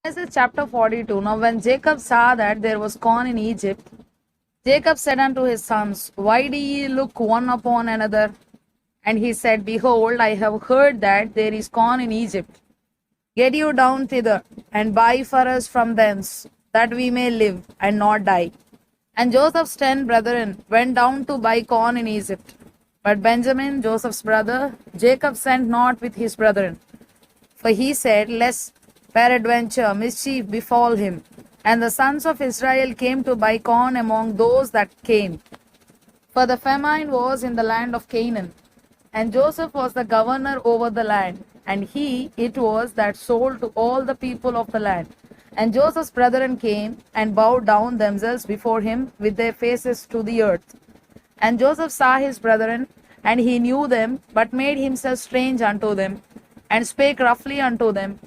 Genesis chapter 42. Now, when Jacob saw that there was corn in Egypt, Jacob said unto his sons, why do ye look one upon another? And he said, behold, I have heard that there is corn in Egypt. Get you down thither, and buy for us from thence, that we may live, and not die. And Joseph's 10 brethren went down to buy corn in Egypt. But Benjamin, Joseph's brother, Jacob sent not with his brethren. For he said, lest peradventure mischief befall him. And the sons of Israel came to buy corn among those that came. For the famine was in the land of Canaan, and Joseph was the governor over the land, and he it was that sold to all the people of the land. And Joseph's brethren came and bowed down themselves before him with their faces to the earth. And Joseph saw his brethren, and he knew them, but made himself strange unto them, and spake roughly unto them.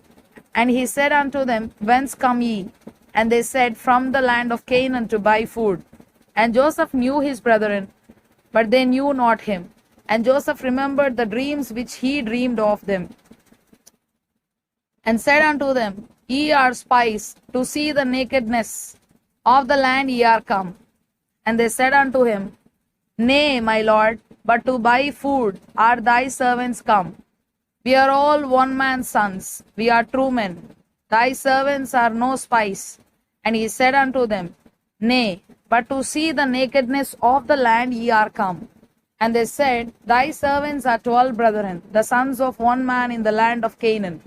And he said unto them, whence come ye? And they said, from the land of Canaan to buy food. And Joseph knew his brethren, but they knew not him. And Joseph remembered the dreams which he dreamed of them, and said unto them, ye are spies, to see the nakedness of the land ye are come. And they said unto him, nay, my lord, but to buy food are thy servants come. We are all one man's sons, we are true men. Thy servants are no spies. And he said unto them, nay, but to see the nakedness of the land ye are come. And they said, thy servants are 12 brethren, the sons of one man in the land of Canaan.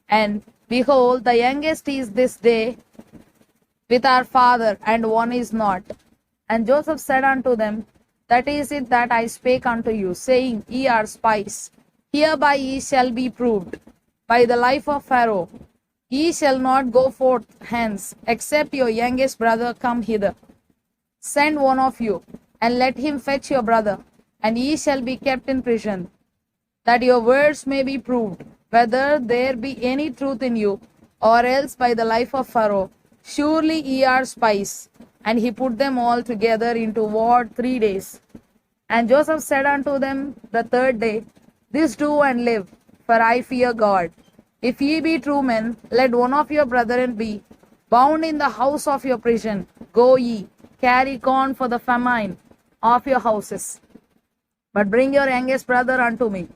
And behold, the youngest is this day with our father, and one is not. And Joseph said unto them, that is it that I spake unto you, saying, ye are spies. Hereby ye shall be proved, by the life of Pharaoh. Ye shall not go forth hence, except your youngest brother come hither. Send one of you, and let him fetch your brother, and ye shall be kept in prison, that your words may be proved, whether there be any truth in you, or else by the life of Pharaoh. Surely ye are spies. And he put them all together into ward 3 days. And Joseph said unto them the third day, this do and live, for I fear God. If ye be true men, let one of your brethren be bound in the house of your prison. Go ye, carry corn for the famine of your houses. But bring your youngest brother unto me.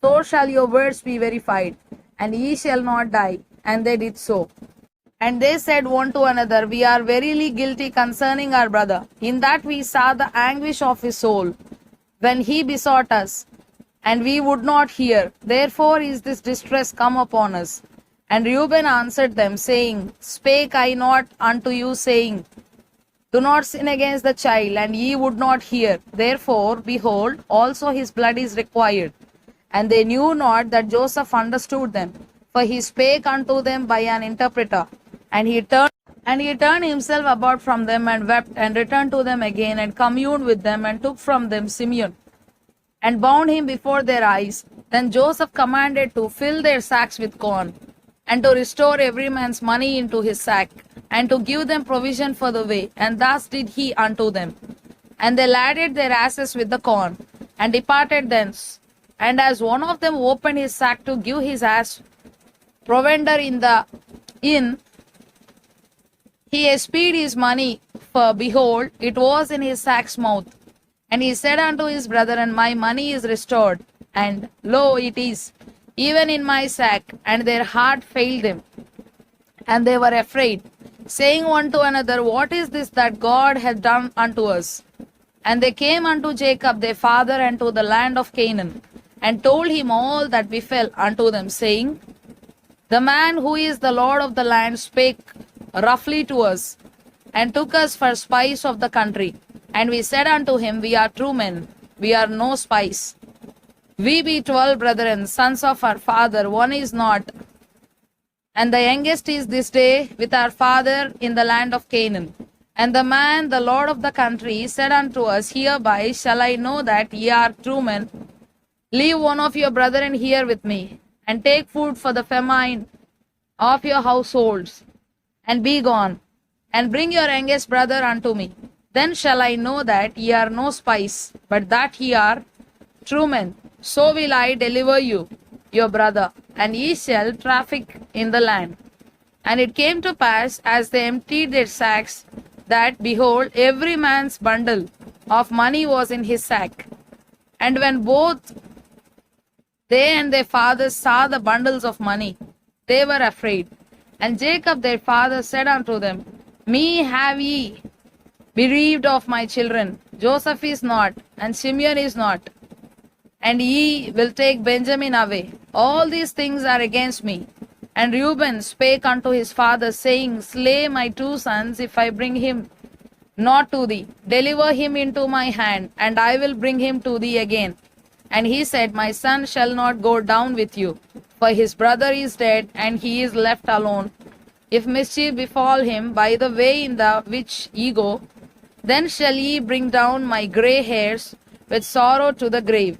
So shall your words be verified, and ye shall not die. And they did so. And they said one to another, we are verily guilty concerning our brother, in that we saw the anguish of his soul, when he besought us, and we would not hear. Therefore is this distress come upon us. And Reuben answered them, saying, spake I not unto you, saying, do not sin against the child, and ye would not hear. Therefore, behold, also his blood is required. And they knew not that Joseph understood them, for he spake unto them by an interpreter. And he turned himself about from them, and wept, and returned to them again, and communed with them, and took from them Simeon, and bound him before their eyes. Then Joseph commanded to fill their sacks with corn, and to restore every man's money into his sack, and to give them provision for the way. And thus did he unto them. And they laded their asses with the corn, and departed thence. And as one of them opened his sack to give his ass provender in the inn, he espied his money, for behold, it was in his sack's mouth. And he said unto his brethren, my money is restored. And lo, it is, even in my sack. And their heart failed them, and they were afraid, saying one to another, what is this that God hath done unto us? And they came unto Jacob their father, and to the land of Canaan, and told him all that befell unto them, saying, the man who is the Lord of the land spake roughly to us, and took us for spies of the country. And we said unto him, we are true men, we are no spies. We be 12 brethren, sons of our father, one is not, and the youngest is this day with our father in the land of Canaan. And the man, the Lord of the country, said unto us, hereby shall I know that ye are true men. Leave one of your brethren here with me, and take food for the famine of your households, and be gone, and bring your youngest brother unto me. Then shall I know that ye are no spies, but that ye are true men. So will I deliver you, your brother, and ye shall traffic in the land. And it came to pass, as they emptied their sacks, that, behold, every man's bundle of money was in his sack. And when both they and their fathers saw the bundles of money, they were afraid. And Jacob their father said unto them, Me have ye bereaved of my children. Joseph is not, and Simeon is not, and ye will take Benjamin away. All these things are against me. And Reuben spake unto his father, saying, Slay my two sons, if I bring him not to thee. Deliver him into my hand, and I will bring him to thee again. And he said, My son shall not go down with you, for his brother is dead, and he is left alone. If mischief befall him by the way in the which ye go, then shall ye bring down my grey hairs with sorrow to the grave.